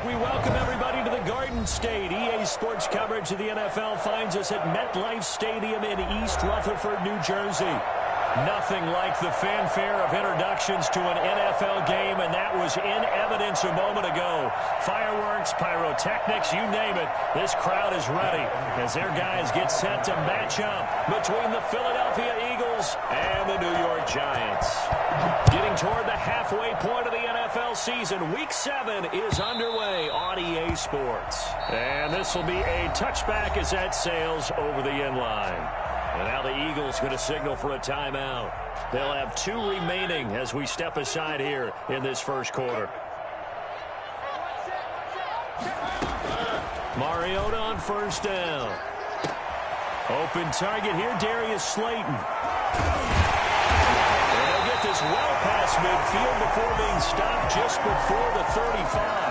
We welcome everybody to the Garden State. EA Sports coverage of the NFL finds us at MetLife Stadium in East Rutherford, New Jersey. Nothing like the fanfare of introductions to an NFL game, and that was in evidence a moment ago. Fireworks, pyrotechnics, you name it. This crowd is ready as their guys get set to match up between the Philadelphia Eagles and the New York Giants. Getting toward the halfway point of the NFL season, Week 7 is underway on EA Sports. And this will be a touchback as that sails over the end line. And now the Eagles going to signal for a timeout. They'll have 2 remaining as we step aside here in this first quarter. Mariota on first down. Open target here, Darius Slayton. And they'll get this well past midfield before being stopped just before the 35.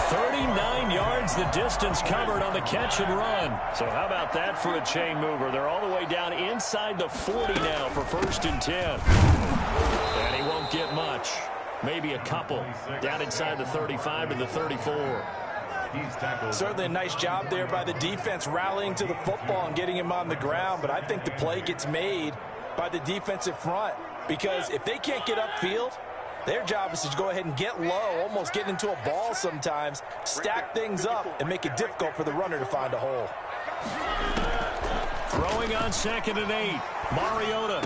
39 yards the distance covered on the catch and run. So how about that for a chain mover? They're all the way down inside the 40 now for 1st and 10. And he won't get much. Maybe a couple. Down inside the 35 to the 34. Certainly a nice job there by the defense rallying to the football and getting him on the ground. But I think the play gets made by the defensive front. Because if they can't get upfield, their job is to go ahead and get low, almost get into a ball sometimes, stack things up, and make it difficult for the runner to find a hole. Throwing on 2nd and 8. Mariota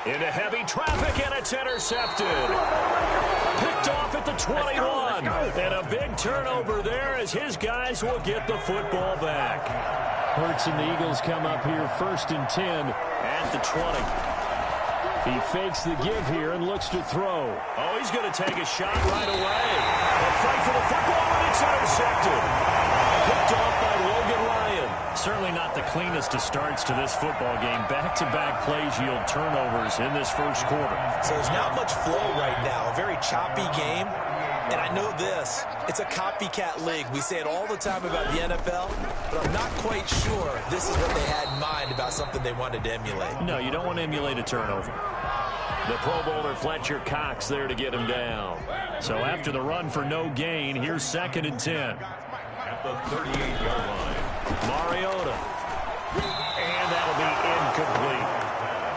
into heavy traffic, and it's intercepted. Picked off at the 21. And a big turnover there as his guys will get the football back. Hurts and the Eagles come up here 1st and 10 at the 20. He fakes the give here and looks to throw. Oh, he's going to take a shot right away. A fight for the football, and it's intercepted. Picked off by Logan Ryan. Certainly not the cleanest of starts to this football game. Back-to-back plays yield turnovers in this first quarter. So there's not much flow right now. A very choppy game. And I know this, it's a copycat league. We say it all the time about the NFL, but I'm not quite sure this is what they had in mind about something they wanted to emulate. No, you don't want to emulate a turnover. The Pro Bowler Fletcher Cox there to get him down. So after the run for no gain, here's 2nd and 10. At the 38-yard line. Mariota. And that'll be incomplete.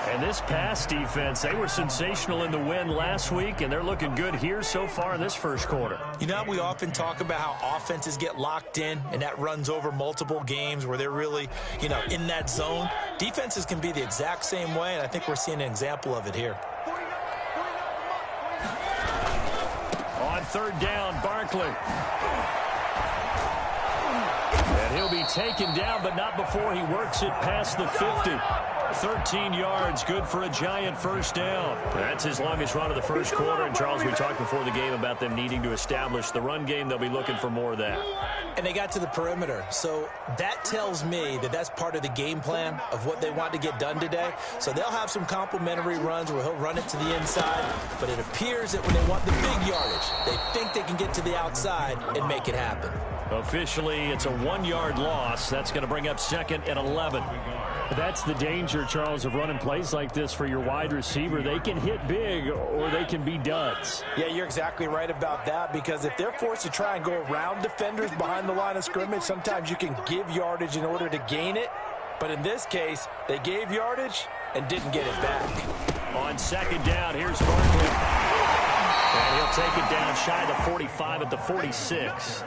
And this pass defense, they were sensational in the win last week, and they're looking good here so far in this first quarter. You know, we often talk about how offenses get locked in, and that runs over multiple games where they're really, in that zone. Defenses can be the exact same way, and I think we're seeing an example of it here. On 3rd down, Barkley. And he'll be taken down, but not before he works it past the 50. 13 yards, good for a Giant first down. That's his longest run of the first quarter. And, Charles, we talked before the game about them needing to establish the run game. They'll be looking for more of that. And they got to the perimeter. So that tells me that that's part of the game plan of what they want to get done today. So they'll have some complimentary runs where he'll run it to the inside. But it appears that when they want the big yardage, they think they can get to the outside and make it happen. Officially, it's a 1-yard loss. That's going to bring up 2nd and 11. That's the danger, Charles, of running plays like this for your wide receiver. They can hit big or they can be duds. Yeah, you're exactly right about that, because if they're forced to try and go around defenders behind the line of scrimmage, sometimes you can give yardage in order to gain it. But in this case, they gave yardage and didn't get it back. On 2nd down, here's Barkley. And he'll take it down shy of the 45 at the 46.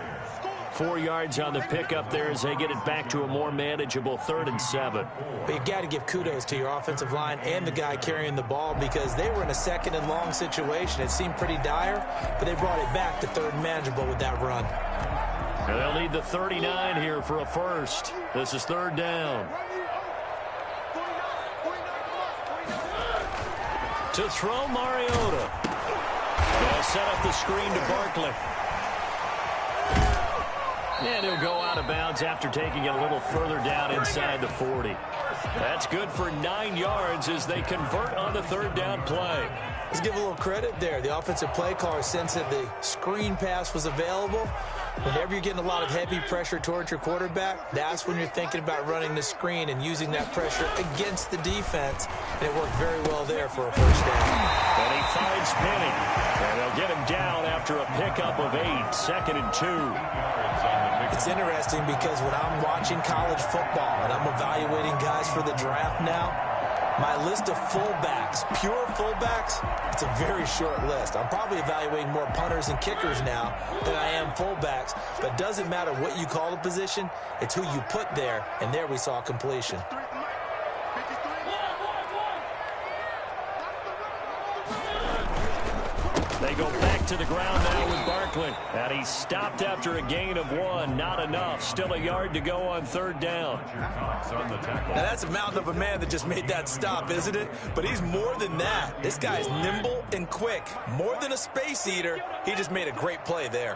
4 yards on the pickup there as they get it back to a more manageable 3rd and 7. But you've got to give kudos to your offensive line and the guy carrying the ball, because they were in a 2nd and long situation. It seemed pretty dire, but they brought it back to 3rd and manageable with that run. And they'll need the 39 here for a first. This is 3rd down. To throw, Mariota. They'll set up the screen to Barkley. And he'll go out of bounds after taking it a little further down inside the 40. That's good for 9 yards as they convert on the 3rd down play. Let's give a little credit there. The offensive play caller sensed that the screen pass was available. Whenever you're getting a lot of heavy pressure towards your quarterback, that's when you're thinking about running the screen and using that pressure against the defense. And it worked very well there for a first down. And he finds Penny. And they'll get him down after a pickup of 8, 2nd and 2. It's interesting because when I'm watching college football and I'm evaluating guys for the draft now, my list of fullbacks, pure fullbacks, it's a very short list. I'm probably evaluating more punters and kickers now than I am fullbacks. But it doesn't matter what you call the position, it's who you put there, and there we saw completion. They go back to the ground now with Barkley. And he's stopped after a gain of 1. Not enough. Still a yard to go on 3rd down. Now that's a mountain of a man that just made that stop, isn't it? But he's more than that. This guy's nimble and quick. More than a space eater. He just made a great play there.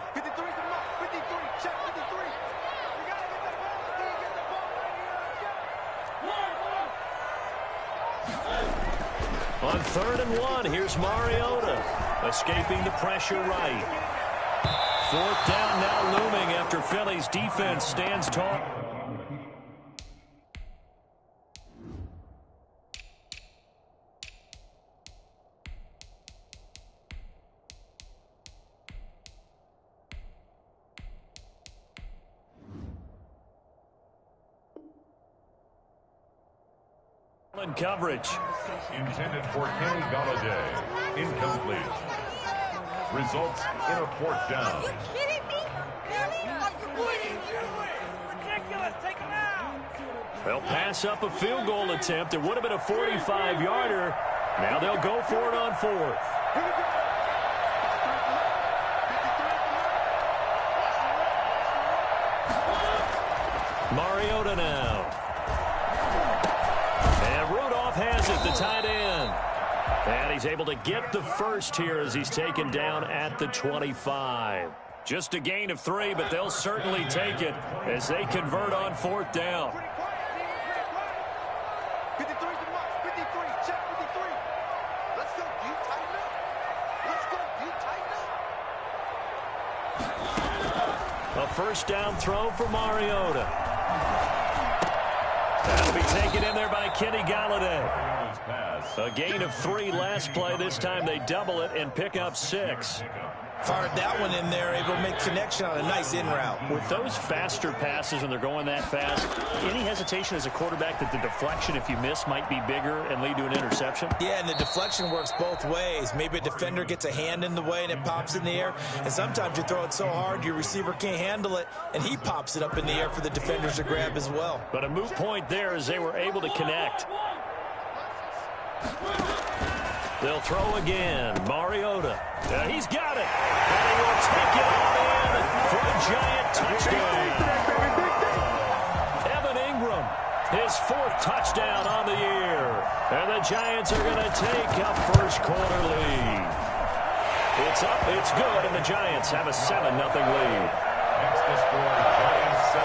On 3rd and 1, here's Mariota. Escaping the pressure right. 4th down now looming after Philly's defense stands tall. In coverage. Intended for Kenny Galladay. Incomplete. Results in a 4th down. Are you kidding me? What are you doing? Ridiculous. Take him out. They'll pass up a field goal attempt. It would have been a 45-yarder. Now they'll go for it on 4th. Mariota now. Has it, the tight end. And he's able to get the first here as he's taken down at the 25. Just a gain of 3, but they'll certainly take it as they convert on 4th down. 53 to Moss, 53, check 53. Let's go, you tighten up. Let's go, you tighten up. A first down throw for Mariota. That'll be taken in there by Kenny Galladay. A gain of 3 last play. This time they double it and pick up 6. Fired that one in there, able to make connection on a nice in route. With those faster passes and they're going that fast, any hesitation as a quarterback that the deflection, if you miss, might be bigger and lead to an interception? Yeah, and the deflection works both ways. Maybe a defender gets a hand in the way and it pops in the air. And sometimes you throw it so hard your receiver can't handle it, and he pops it up in the air for the defenders to grab as well. But a moot point there as they were able to connect. They'll throw again. Mariota. He's got it. And he will take it on in for a giant touchdown. Evan Ingram, his 4th touchdown on the year. And the Giants are going to take a first quarter lead. It's up, it's good, and the Giants have a 7-0 lead. Next to score, Giants 7,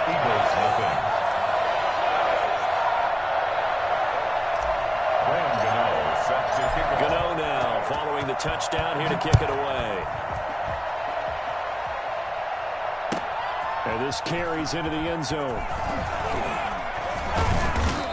Eagles nothing. Gano now following the touchdown here to kick it away. And this carries into the end zone.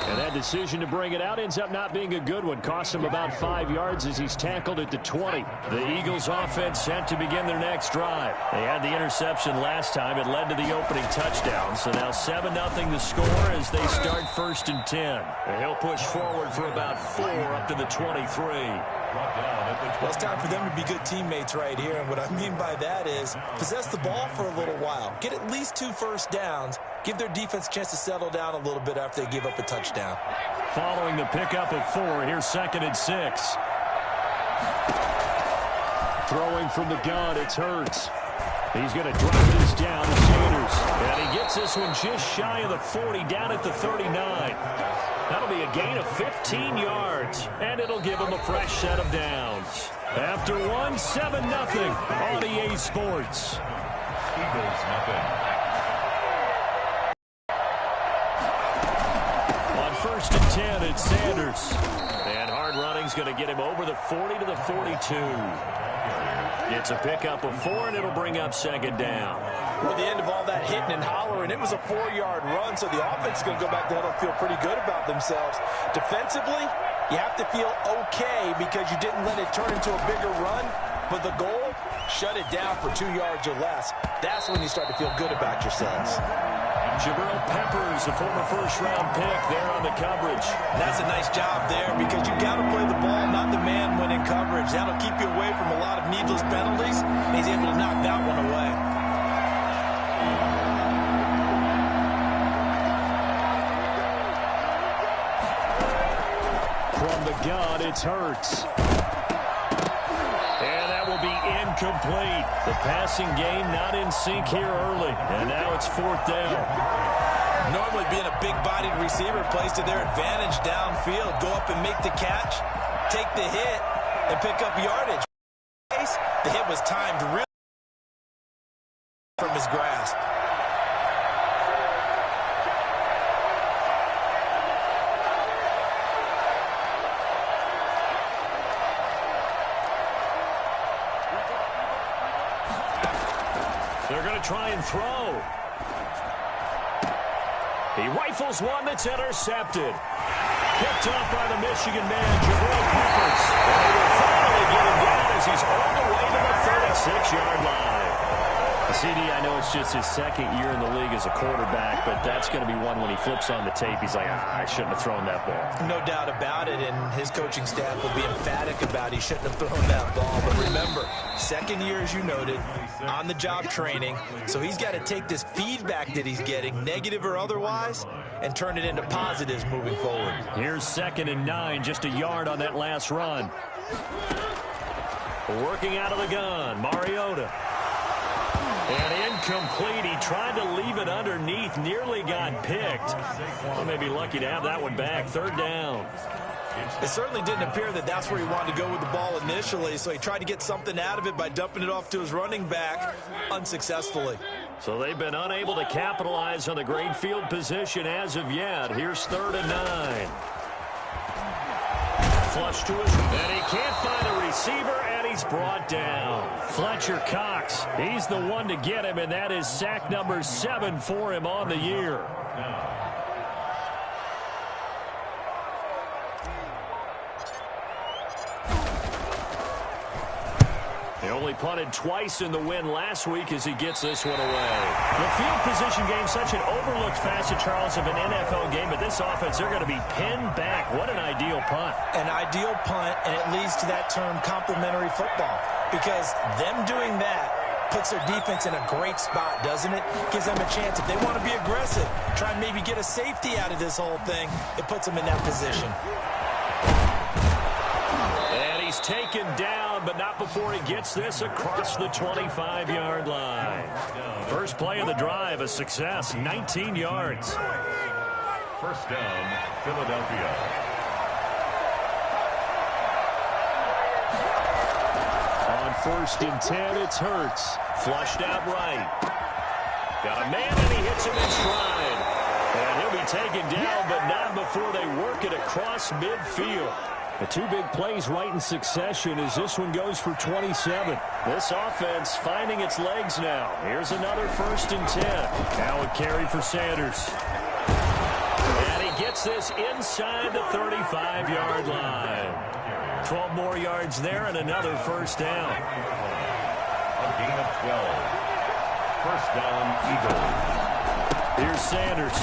And that decision to bring it out ends up not being a good one. Costs him about 5 yards as he's tackled at the 20. The Eagles offense set to begin their next drive. They had the interception last time. It led to the opening touchdown. So now 7-0 the score as they start 1st and 10. And he'll push forward for about 4 up to the 23. Well, it's time for them to be good teammates right here. And what I mean by that is possess the ball for a little while. Get at least 2 first downs. Give their defense a chance to settle down a little bit after they give up a touchdown. Following the pickup of 4, here's 2nd and 6. Throwing from the gun, it's Hurts. He's going to drop this down to Sanders. And he gets this one just shy of the 40, down at the 39. That'll be a gain of 15 yards, and it'll give him a fresh set of downs. After 7-0 on EA Sports. Eagles nothing. On 1st and 10, it's Sanders. And hard running's going to get him over the 40 to the 42. It's a pickup of 4, and it'll bring up second down. Well, at the end of all that hitting and hollering, it was a 4-yard run, so the offense is going to go back to huddle, feel pretty good about themselves. Defensively, you have to feel okay because you didn't let it turn into a bigger run, but the goal, shut it down for 2 yards or less. That's when you start to feel good about yourselves. Jabril Peppers, a former first-round pick there on the coverage. That's a nice job there because you got to play the ball, not the man when in coverage. That'll keep you away from a lot of needless penalties, and he's able to knock that one away. From the gun, it's Hurts. And that will be incomplete. The passing game not in sync here early. And now it's 4th down. Normally being a big-bodied receiver plays to their advantage downfield. Go up and make the catch, take the hit, and pick up yardage. The hit was timed really from his grasp. They're going to try and throw. He rifles one that's intercepted. Picked off by the Michigan man, Jabril Peppers. And they will finally get him down as he's all the way to the 36-yard line. CD, I know it's just his second year in the league as a quarterback, but that's going to be one when he flips on the tape. He's like, I shouldn't have thrown that ball. No doubt about it, and his coaching staff will be emphatic about he shouldn't have thrown that ball. But remember, second year, as you noted, on-the-job training, so he's got to take this feedback that he's getting, negative or otherwise, and turn it into positives moving forward. Here's 2nd and 9, just a yard on that last run. Working out of the gun, Mariota. And incomplete. He tried to leave it underneath, nearly got picked. Well, may be lucky to have that one back. 3rd down. It certainly didn't appear that that's where he wanted to go with the ball initially, so he tried to get something out of it by dumping it off to his running back unsuccessfully. So they've been unable to capitalize on the great field position as of yet. Here's 3rd and 9. Flush to his, and he can't find a receiver, and he's brought down. Fletcher Cox, he's the one to get him, and that is sack number 7 for him on the year. He only punted twice in the win last week as he gets this one away. The field position game, such an overlooked facet, Charles, of an NFL game, but this offense, they're going to be pinned back. What an ideal punt. An ideal punt, and it leads to that term complementary football, because them doing that puts their defense in a great spot, doesn't it? Gives them a chance. If they want to be aggressive, try and maybe get a safety out of this whole thing, it puts them in that position. And he's taken down, but not before he gets this across the 25-yard line. First play of the drive, a success, 19 yards. 1st down, Philadelphia. On 1st and 10, it's Hurts. Flushed out right. Got a man, and he hits him in stride. And he'll be taken down, but not before they work it across midfield. The 2 big plays right in succession as this one goes for 27. This offense finding its legs now. Here's another 1st and 10. Now a carry for Sanders. And he gets this inside the 35-yard line. 12 more yards there and another 1st down. A gain of 12. 1st down, Eagles. Here's Sanders.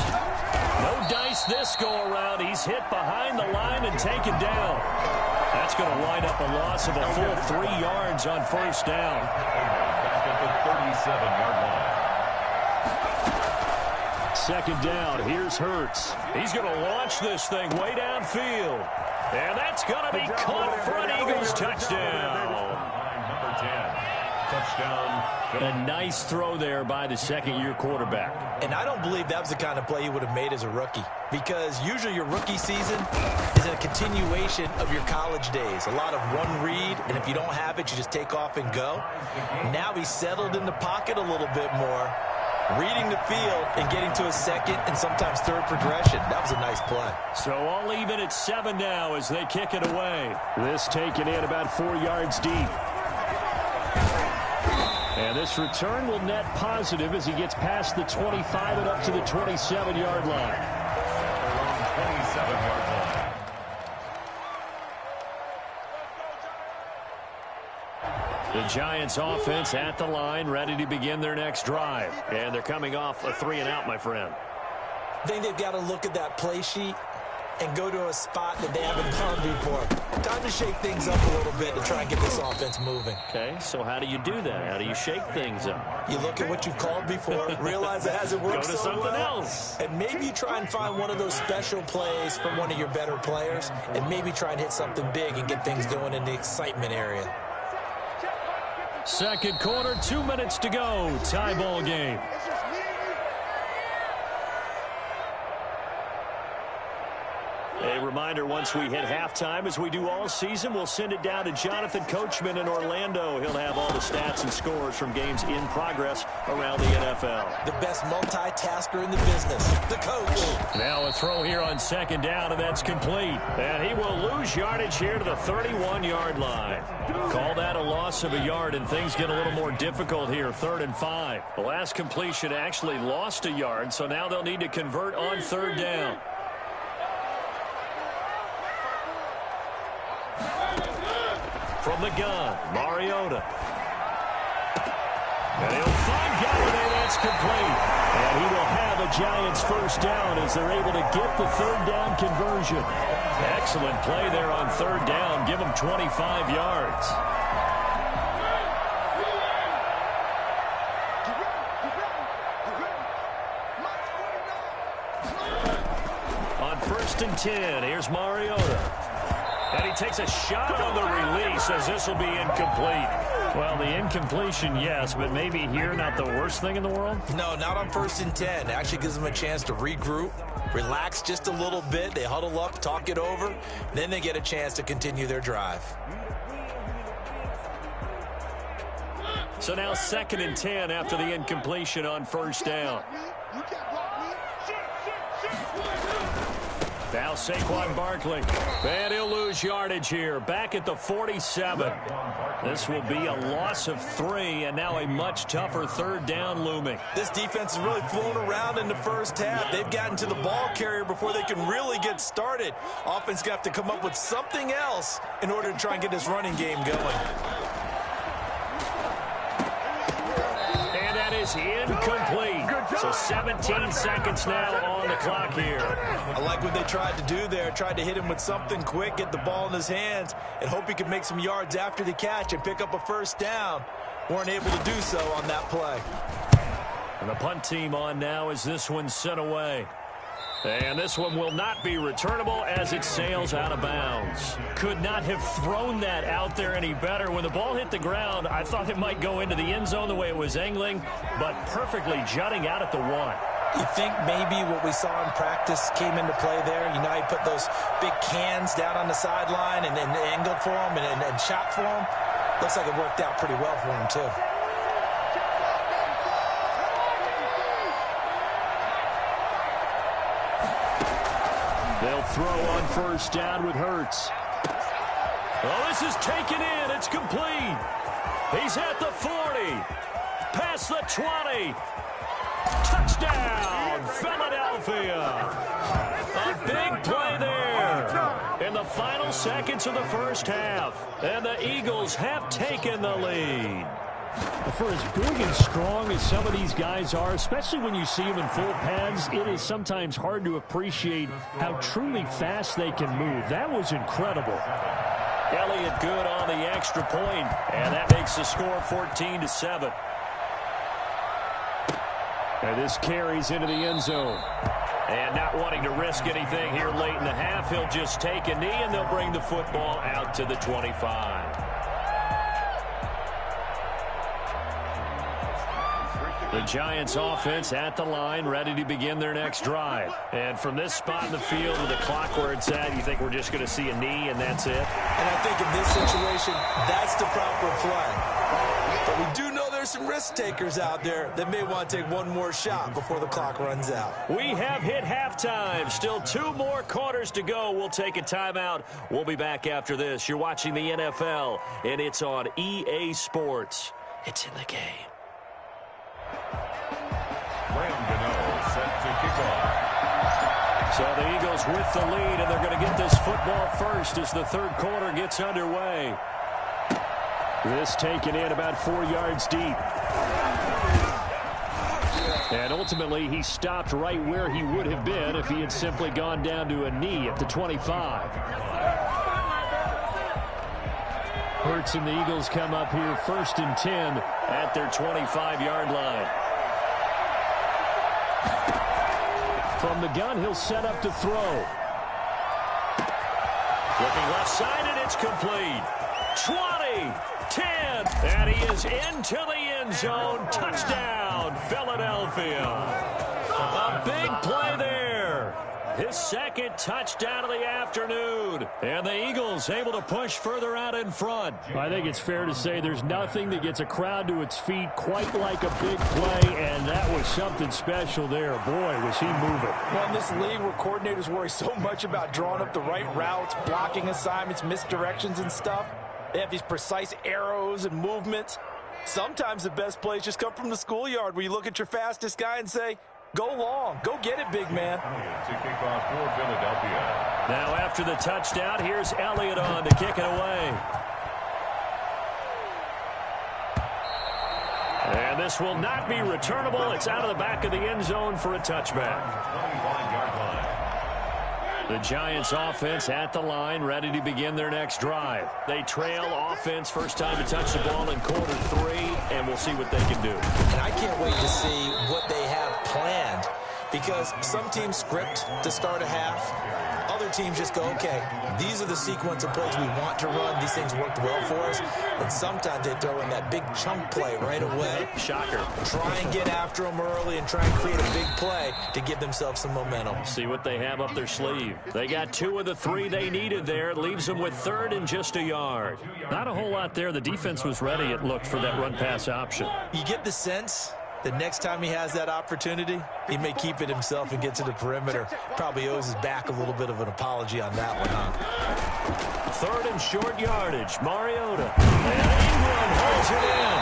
No dice this go-around. He's hit behind the line and taken down. That's going to wind up a loss of a full 3 yards on 1st down. Back at the 37-yard line. 2nd down. Here's Hurts. He's going to launch this thing way downfield. And that's going to be caught for an Eagles touchdown. Number 10. Touchdown. A nice throw there by the 2nd-year quarterback. And I don't believe that was the kind of play he would have made as a rookie, because usually your rookie season is a continuation of your college days. A lot of one read, and if you don't have it, you just take off and go. Now he's settled in the pocket a little bit more, reading the field and getting to a 2nd and sometimes 3rd progression. That was a nice play. So all even at 7 now as they kick it away. This taken in about 4 yards deep. And this return will net positive as he gets past the 25 and up to the 27-yard line. 27-yard line. The Giants offense at the line, ready to begin their next drive. And they're coming off a 3-and-out, my friend. I think they've got to look at that play sheet and go to a spot that they haven't done before. Time to shake things up a little bit to try and get this offense moving. Okay, so how do you do that? How do you shake things up? You look at what you've called before, realize it hasn't worked Go to so something well, else. and maybe you try and find one of those special plays from one of your better players, and maybe try and hit something big and get things going in the excitement area. Second quarter, 2 minutes to go. Tie ball game. A reminder, once we hit halftime, as we do all season, we'll send it down to Jonathan Coachman in Orlando. He'll have all the stats and scores from games in progress around the NFL. The best multitasker in the business, the coach. Now a throw here on second down, and that's complete. And he will lose yardage here to the 31-yard line. Call that a loss of a yard, and things get a little more difficult here, 3rd and 5. The last completion actually lost a yard, so now they'll need to convert on 3rd down. From the gun, Mariota. And he'll find Galladay. That's complete. And he will have a Giants first down as they're able to get the 3rd down conversion. Excellent play there on 3rd down. Give them 25 yards. On 1st and 10, here's Mariota. And he takes a shot on the release as this will be incomplete. Well, the incompletion, yes, but maybe here not the worst thing in the world? No, not on 1st and 10. It actually gives them a chance to regroup, relax just a little bit. They huddle up, talk it over. Then they get a chance to continue their drive. So now 2nd and 10 after the incompletion on 1st down. Now Saquon Barkley. And he'll lose yardage here. Back at the 47. This will be a loss of 3, and now a much tougher 3rd down looming. This defense has really flown around in the first half. They've gotten to the ball carrier before they can really get started. Offense got to come up with something else in order to try and get this running game going. And that is incomplete. So 17 seconds now on the clock here. I like what they tried to do there. Tried to hit him with something quick, get the ball in his hands, and hope he could make some yards after the catch and pick up a first down. Weren't able to do so on that play. And the punt team on now as this one's sent away. And this one will not be returnable as it sails out of bounds. Could not have thrown that out there any better. When the ball hit the ground, I thought it might go into the end zone the way it was angling, but perfectly jutting out at the 1. You think maybe what we saw in practice came into play there? You know, he put those big cans down on the sideline and angled for him and shot for him. Looks like it worked out pretty well for him, too. They'll throw on 1st down with Hurts. Oh, this is taken in. It's complete. He's at the 40. Past the 20. Touchdown, Philadelphia. A big play there in the final seconds of the first half. And the Eagles have taken the lead. For as big and strong as some of these guys are, especially when you see them in full pads, it is sometimes hard to appreciate how truly fast they can move. That was incredible. Elliott good on the extra point, and that makes the score 14-7. And this carries into the end zone. And not wanting to risk anything here late in the half, he'll just take a knee, and they'll bring the football out to the 25. The Giants offense at the line, ready to begin their next drive. And from this spot in the field with the clock where it's at, you think we're just going to see a knee and that's it? And I think in this situation, that's the proper play. But we do know there's some risk takers out there that may want to take one more shot before the clock runs out. We have hit halftime. Still 2 more quarters to go. We'll take a timeout. We'll be back after this. You're watching the NFL, and it's on EA Sports. It's in the game. Set to kick off. So the Eagles with the lead, and they're going to get this football first as the third quarter gets underway. This taken in about 4 yards deep. And ultimately, he stopped right where he would have been if he had simply gone down to a knee at the 25. Hurts and the Eagles come up here 1st and 10 at their 25-yard line. From the gun, he'll set up to throw. Looking left side, and it's complete. 20, 10, and he is into the end zone. Touchdown, Philadelphia. A big play there. His second touchdown of the afternoon. And the Eagles able to push further out in front. I think it's fair to say there's nothing that gets a crowd to its feet quite like a big play, and that was something special there. Boy, was he moving. Well, in this league where coordinators worry so much about drawing up the right routes, blocking assignments, misdirections and stuff, they have these precise arrows and movements. Sometimes the best plays just come from the schoolyard where you look at your fastest guy and say, go long. Go get it, big man. To kick off for Philadelphia. Now after the touchdown, here's Elliott on to kick it away. And this will not be returnable. It's out of the back of the end zone for a touchback. 21-yard line. The Giants offense at the line, ready to begin their next drive. They trail offense, first time to touch the ball in quarter 3, and we'll see what they can do. And I can't wait to see what they have planned, because some teams script to start a half. Other teams just go, okay, these are the sequence of plays we want to run. These things worked well for us. And sometimes they throw in that big chunk play right away. Shocker. Try and get after them early and try and create a big play to give themselves some momentum. See what they have up their sleeve. They got 2 of the 3 they needed there. It leaves them with 3rd and just a yard. Not a whole lot there. The defense was ready, it looked, for that run-pass option. You get the sense the next time he has that opportunity, he may keep it himself and get to the perimeter. Probably owes his back a little bit of an apology on that one, huh? 3rd and short yardage. Mariota. And Ingram holds it in.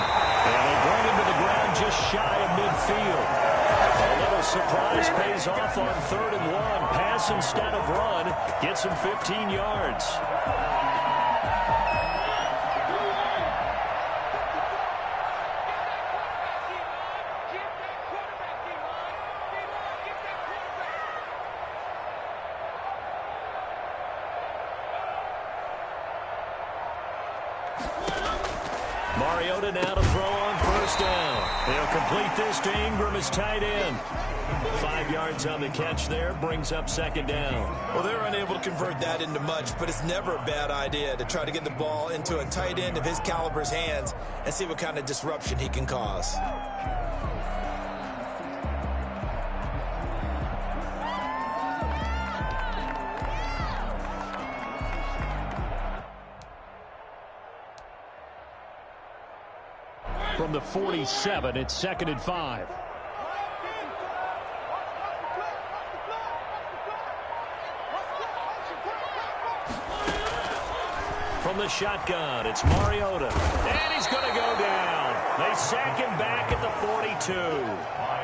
And they bring him to the ground just shy of midfield. A little surprise pays off on 3rd and 1. Pass instead of run. Gets him 15 yards. Mariota now to throw on 1st down. He'll complete this to Ingram as tight end. 5 yards on the catch there, brings up 2nd down. Well, they're unable to convert that into much, but it's never a bad idea to try to get the ball into a tight end of his caliber's hands and see what kind of disruption he can cause. From the 47, it's 2nd and 5. From the shotgun, it's Mariota. And he's going to go down. They sack him back at the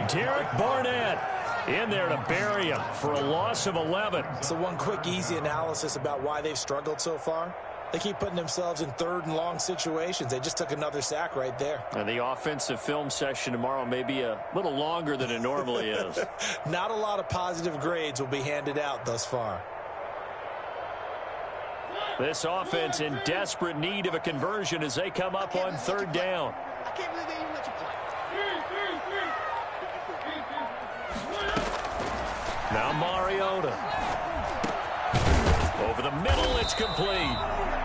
42. Derek Barnett in there to bury him for a loss of 11. So one quick, easy analysis about why they've struggled so far. They keep putting themselves in 3rd and long situations. They just took another sack right there. And the offensive film session tomorrow may be a little longer than it normally is. Not a lot of positive grades will be handed out thus far. This offense in desperate need of a conversion as they come up on 3rd down. I can't believe they even let you play. Now Mariota. Over the middle, it's complete.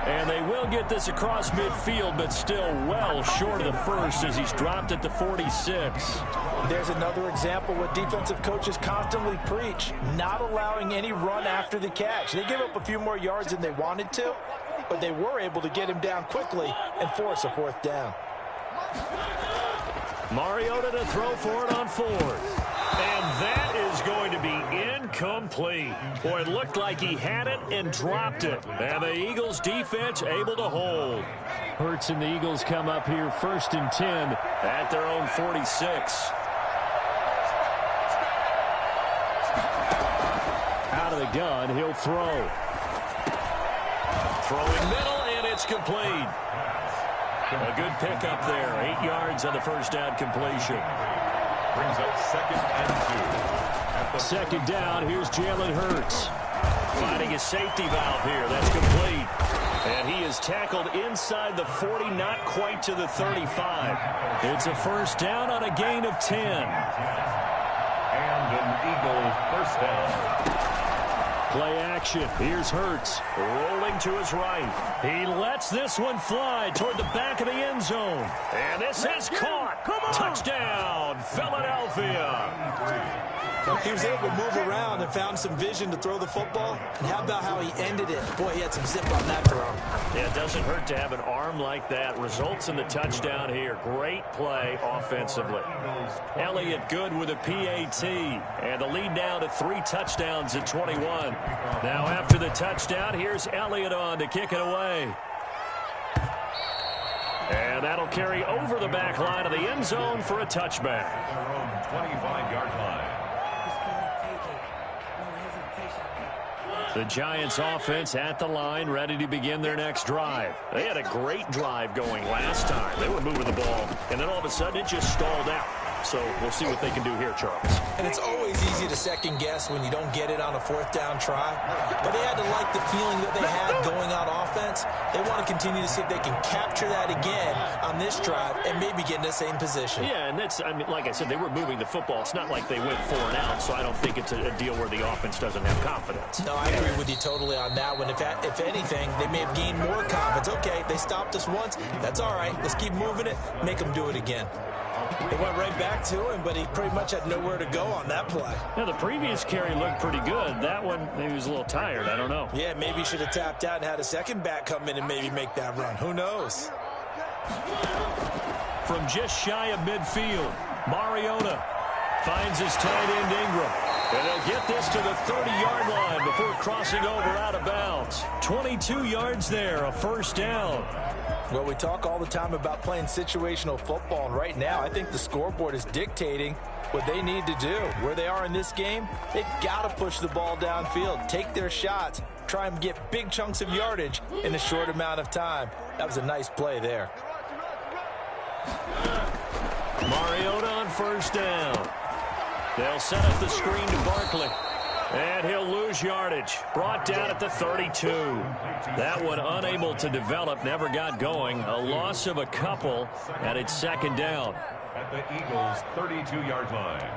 And they will get this across midfield, but still well short of the 1st as he's dropped at the 46. There's another example what defensive coaches constantly preach, not allowing any run after the catch. They gave up a few more yards than they wanted to, but they were able to get him down quickly and force a 4th down. Mariota to throw for it on 4th. And that is going to be incomplete. incomplete. Boy, it looked like he had it and dropped it. And the Eagles defense able to hold. Hurts and the Eagles come up here 1st and 10 at their own 46. Out of the gun, he'll throw. Throwing middle, and it's complete. A good pickup there. 8 yards on the first down completion. Brings up 2nd and 2. Second down, here's Jalen Hurts. Finding a safety valve here. That's complete. And he is tackled inside the 40, not quite to the 35. It's a first down on a gain of 10. And an Eagle first down. Play action. Here's Hurts rolling to his right. He lets this one fly toward the back of the end zone. And this is caught. Touchdown, Philadelphia. He was able to move around and found some vision to throw the football. And how about how he ended it? Boy, he had some zip on that throw. Yeah, it doesn't hurt to have an arm like that. Results in the touchdown here. Great play offensively. Elliott good with a PAT. And the lead now to 3 touchdowns at 21. Now after the touchdown, here's Elliott on to kick it away. And that'll carry over the back line of the end zone for a touchback. 25-yard line. The Giants offense at the line, ready to begin their next drive. They had a great drive going last time. They were moving the ball, and then all of a sudden it just stalled out. So we'll see what they can do here, Charles. And it's always easy to second guess when you don't get it on a 4th down try. But they had to like the feeling that they had going on offense. They want to continue to see if they can capture that again on this drive and maybe get in the same position. Yeah, and that's, I mean, like I said, they were moving the football. It's not like they went 4 and out, so I don't think it's a deal where the offense doesn't have confidence. No, I agree with you totally on that one. If anything, they may have gained more confidence. Okay, they stopped us once. That's all right. Let's keep moving it. Make them do it again. They went right back to him, but he pretty much had nowhere to go on that play. Now, the previous carry looked pretty good. That one, maybe he was a little tired. I don't know. Yeah, maybe he should have tapped out and had a second back come in and maybe make that run. Who knows? From just shy of midfield, Mariota finds his tight end Ingram. And they'll get this to the 30-yard line before crossing over out of bounds. 22 yards there, a first down. Well, we talk all the time about playing situational football, and right now I think the scoreboard is dictating what they need to do. Where they are in this game, they've got to push the ball downfield, take their shots, try and get big chunks of yardage in a short amount of time. That was a nice play there. Mariota on first down. They'll set up the screen to Barkley. And he'll lose yardage. Brought down at the 32. That one unable to develop, never got going. A loss of a couple, and it's second down. At the Eagles' 32-yard line.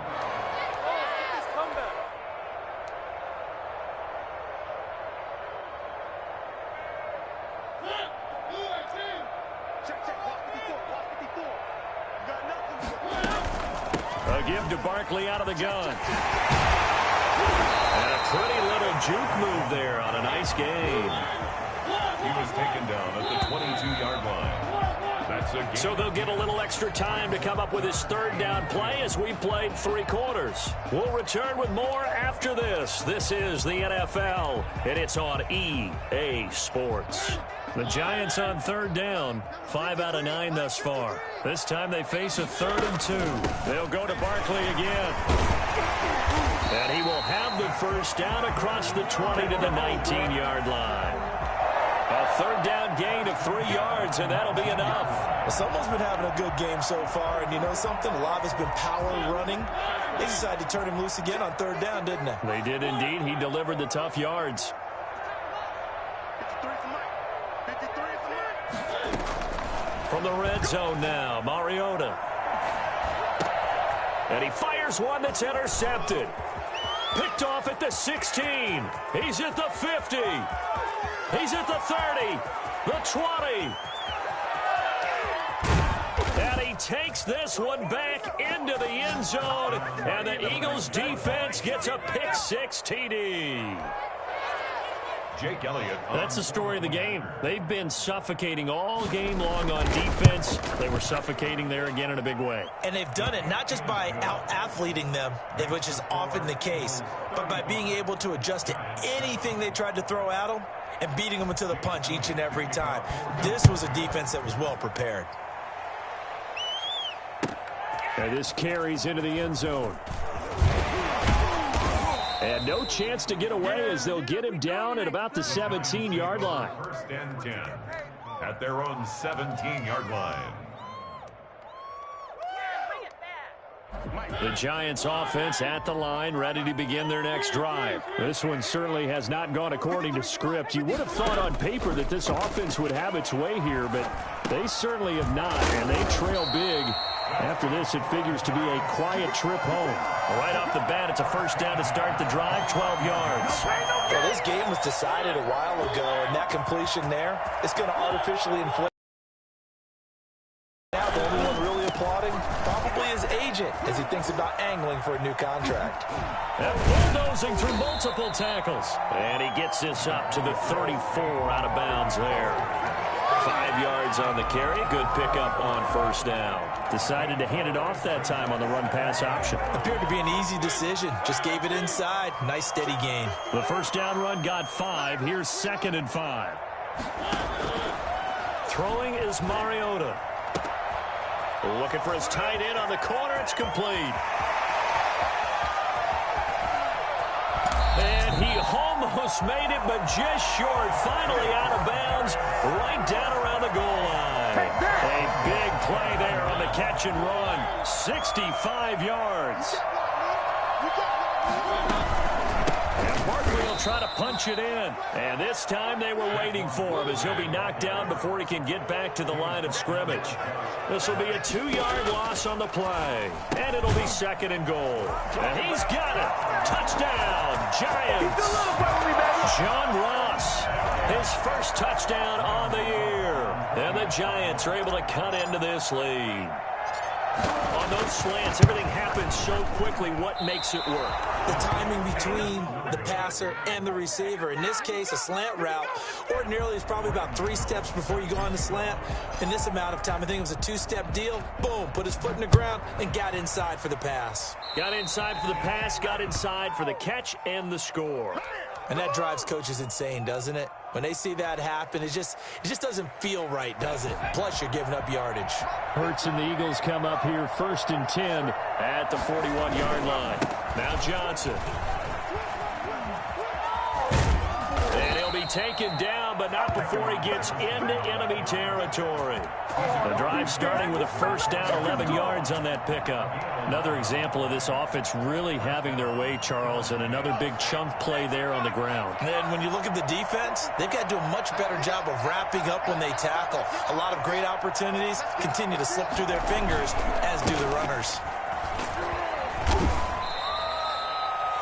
A give to Barkley out of the gun. And a pretty little juke move there on a nice game. He was taken down at the 22-yard line. That's a game. So they'll get a little extra time to come up with his third down play as we played 3 quarters. We'll return with more after this. This is the NFL, and it's on EA Sports. The Giants on third down, 5 out of 9 thus far. This time they face a 3rd and 2. They'll go to Barkley again. And he will have the first down across the 20 to the 19-yard line. A third down gain of 3 yards, and that'll be enough. Well, someone's been having a good game so far, and you know something? A lot of it's been power running. They decided to turn him loose again on third down, didn't they? They did indeed. He delivered the tough yards. From the red zone now, Mariota. And he fires one that's intercepted. Picked off at the 16. He's at the 50. He's at the 30. The 20. And he takes this one back into the end zone. And the Eagles defense gets a pick 6 TD. Jake Elliott. That's the story of the game. They've been suffocating all game long on defense. They were suffocating there again in a big way. And they've done it not just by out-athleting them, which is often the case, but by being able to adjust to anything they tried to throw at them and beating them into the punch each and every time. This was a defense that was well prepared. And this carries into the end zone. And no chance to get away as they'll get him down at about the 17-yard line. First and 10 at their own 17-yard line. The Giants offense at the line, ready to begin their next drive. This one certainly has not gone according to script. You would have thought on paper that this offense would have its way here, but they certainly have not, and they trail big. After this, it figures to be a quiet trip home. Right off the bat, it's a first down to start the drive, 12 yards. Well, this game was decided a while ago, and that completion there is going to artificially inflate. Now the only one really applauding probably his agent as he thinks about angling for a new contract. And bulldozing through multiple tackles. And he gets this up to the 34 out of bounds there. 5 yards on the carry. Good pickup on first down. Decided to hand it off that time on the run-pass option. Appeared to be an easy decision. Just gave it inside. Nice steady gain. The first down run got 5. Here's 2nd and 5. Throwing is Mariota. Looking for his tight end on the corner. It's complete. And he almost made it, but just short. Finally out of bounds, right down around the goal line. A big play there on the catch and run. 65 yards. And Barkley will try to punch it in. And this time they were waiting for him as he'll be knocked down before he can get back to the line of scrimmage. This will be a 2-yard loss on the play. And it'll be 2nd and goal. And he's got it. Touchdown, Giants. John Ross, his first touchdown on the year. And the Giants are able to cut into this lead. On those slants, everything happens so quickly. What makes it work? The timing between the passer and the receiver. In this case, a slant route ordinarily is probably about 3 steps before you go on the slant. In this amount of time, I think it was a 2-step deal. Boom, put his foot in the ground and got inside for the pass. Got inside for the pass, got inside for the catch and the score. And that drives coaches insane, doesn't it? When they see that happen, it just doesn't feel right, does it? Plus, you're giving up yardage. Hurts and the Eagles come up here 1st and 10 at the 41-yard line. Now Johnson. And he'll be taken down, but not before he gets into enemy territory. The drive starting with a first down, 11 yards on that pickup. Another example of this offense really having their way, Charles, and another big chunk play there on the ground. And when you look at the defense, they've got to do a much better job of wrapping up when they tackle. A lot of great opportunities continue to slip through their fingers, as do the runners.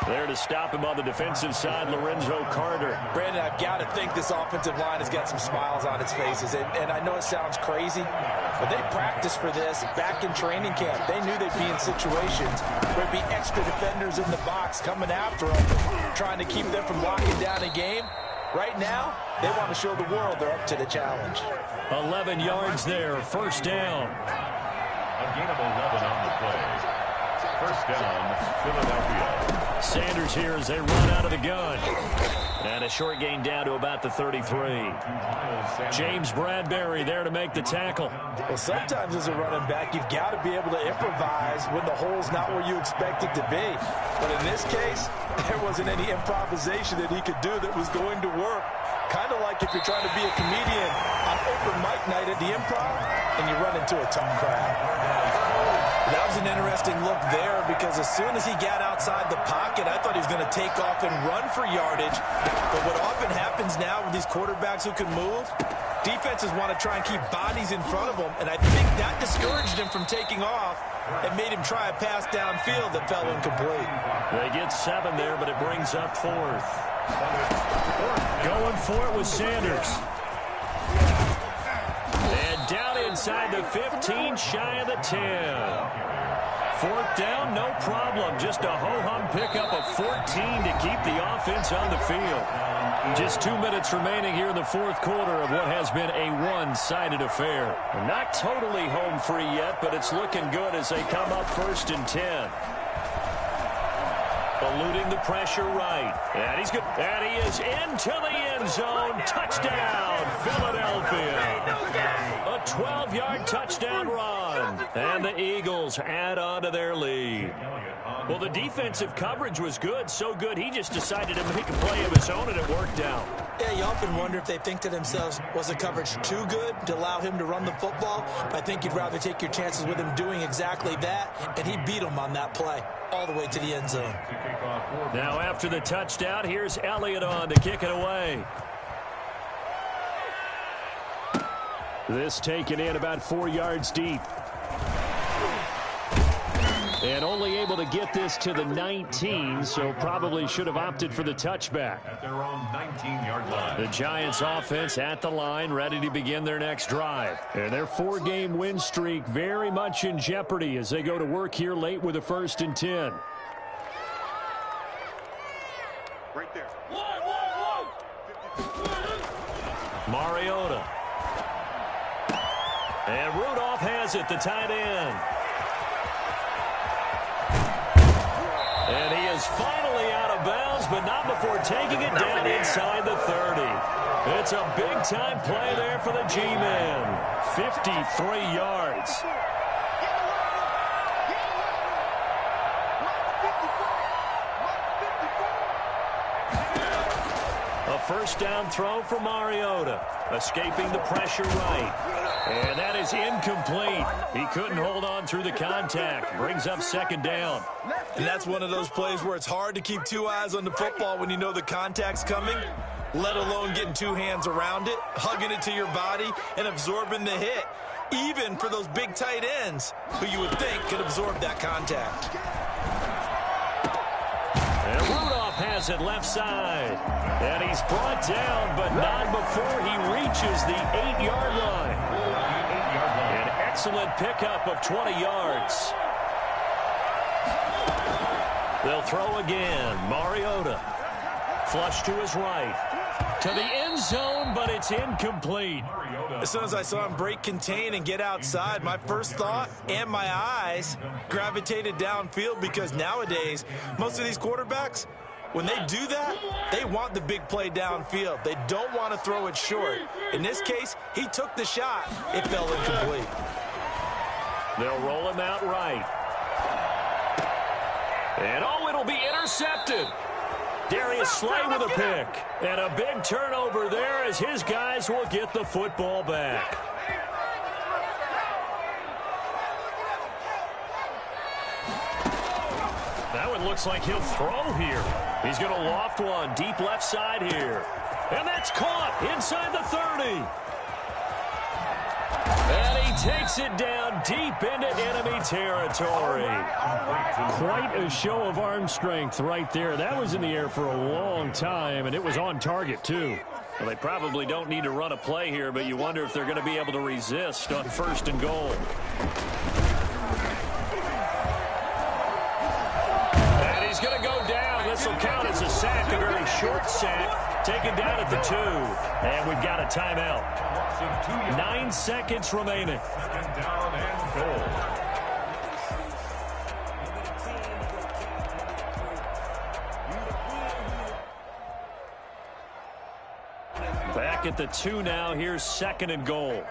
There to stop him on the defensive side, Lorenzo Carter. Brandon, I've got to think this offensive line has got some smiles on its faces. And I know it sounds crazy, but they practiced for this back in training camp. They knew they'd be in situations where there'd be extra defenders in the box coming after them, trying to keep them from locking down a game. Right now, they want to show the world they're up to the challenge. 11 yards there, first down. A gain of 11 on the play. First down, Philadelphia. Sanders here as they run out of the gun. And a short gain down to about the 33. James Bradbury there to make the tackle. Well, sometimes as a running back, you've got to be able to improvise when the hole's not where you expect it to be. But in this case, there wasn't any improvisation that he could do that was going to work. Kind of like if you're trying to be a comedian on open mic night at the Improv and you run into a tough crowd. That was an interesting look there because as soon as he got outside the pocket, I thought he was going to take off and run for yardage. But what often happens now with these quarterbacks who can move, defenses want to try and keep bodies in front of them, and I think that discouraged him from taking off and made him try a pass downfield that fell incomplete. They get 7 there, but it brings up 4th. Going for it with Sanders. And down inside the 15, shy of the 10. 4th down, no problem. Just a ho-hum pickup of 14 to keep the offense on the field. Just 2 minutes remaining here in the 4th quarter of what has been a one-sided affair. Not totally home free yet, but it's looking good as they come up 1st and 10. Eluding the pressure right. And he's good. And he is into the end zone. Touchdown, Philadelphia. A 12-yard touchdown run. And the Eagles add on to their lead. Well, the defensive coverage was good. So good, he just decided to make a play of his own, and it worked out. Yeah, you often wonder if they think to themselves, was the coverage too good to allow him to run the football? I think you'd rather take your chances with him doing exactly that, and he beat him on that play all the way to the end zone. Now after the touchdown, here's Elliott on to kick it away. This taken in about 4 yards deep. And only able to get this to the 19, so probably should have opted for the touchback. At their own 19-yard line. The Giants offense at the line, ready to begin their next drive. And their 4-game win streak very much in jeopardy as they go to work here late with a 1st and 10. Right there. Mariota. And Rudolph has it, the tight end. And he is finally out of bounds, but not before taking it down inside the 30. It's a big-time play there for the G-Men. 53 yards. A 1st down throw for Mariota, escaping the pressure right. And that is incomplete. He couldn't hold on through the contact. Brings up 2nd down. And that's one of those plays where it's hard to keep 2 eyes on the football when you know the contact's coming, let alone getting 2 hands around it, hugging it to your body, and absorbing the hit, even for those big tight ends who you would think could absorb that contact. And Rudolph has it left side. And he's brought down, but not before he reaches the 8-yard line. An excellent pickup of 20 yards. They'll throw again. Mariota. Flush to his right. To the end zone, but it's incomplete. As soon as I saw him break contain and get outside, my first thought and my eyes gravitated downfield, because nowadays, most of these quarterbacks, when they do that, they want the big play downfield. They don't want to throw it short. In this case, he took the shot. It fell incomplete. They'll roll him out right. And oh, it'll be intercepted. Darius Slay with a pick. And a big turnover there as his guys will get the football back. That one looks like he'll throw here. He's going to loft one deep left side here. And that's caught inside the 30. And he takes it down deep into enemy territory. Quite a show of arm strength right there. That was in the air for a long time, and it was on target, too. Well, they probably don't need to run a play here, but you wonder if they're going to be able to resist on 1st and goal. And he's going to go down. This will count as a sack, a very short sack, taken down at the 2. And we've got a timeout. 9 seconds remaining. 2nd down and goal. Back at the 2 now. Here's 2nd and goal.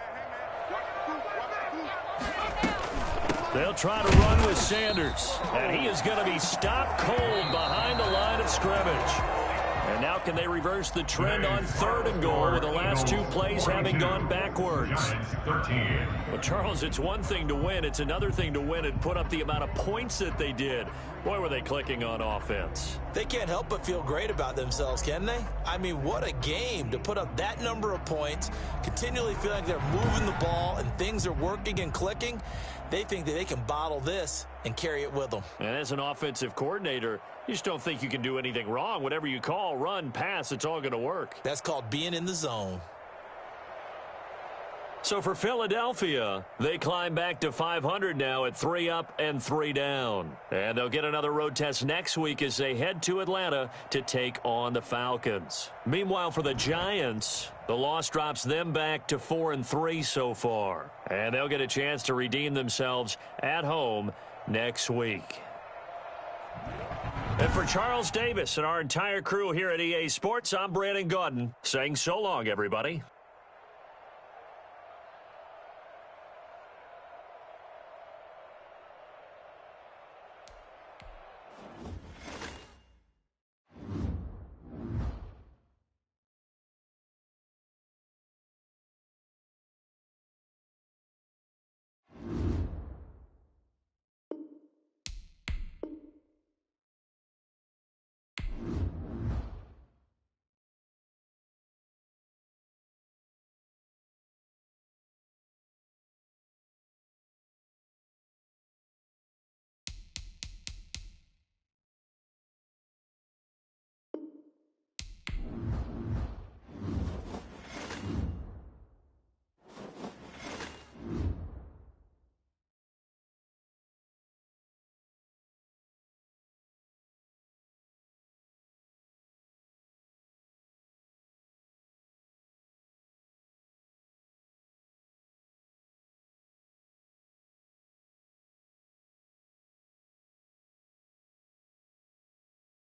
They'll try to run with Sanders. And he is going to be stopped cold behind the line of scrimmage. And now can they reverse the trend on 3rd and goal with the last 2 plays having gone backwards? Well, Charles, it's one thing to win. It's another thing to win and put up the amount of points that they did. Boy, were they clicking on offense. They can't help but feel great about themselves, can they? I mean, what a game to put up that number of points, continually feeling like they're moving the ball and things are working and clicking. They think that they can bottle this and carry it with them. And as an offensive coordinator, you just don't think you can do anything wrong. Whatever you call, run, pass, it's all going to work. That's called being in the zone. So for Philadelphia, they climb back to 500 now at 3 up and 3 down. And they'll get another road test next week as they head to Atlanta to take on the Falcons. Meanwhile, for the Giants, the loss drops them back to 4 and 3 so far. And they'll get a chance to redeem themselves at home next week. And for Charles Davis and our entire crew here at EA Sports, I'm Brandon Gaudin saying so long, everybody.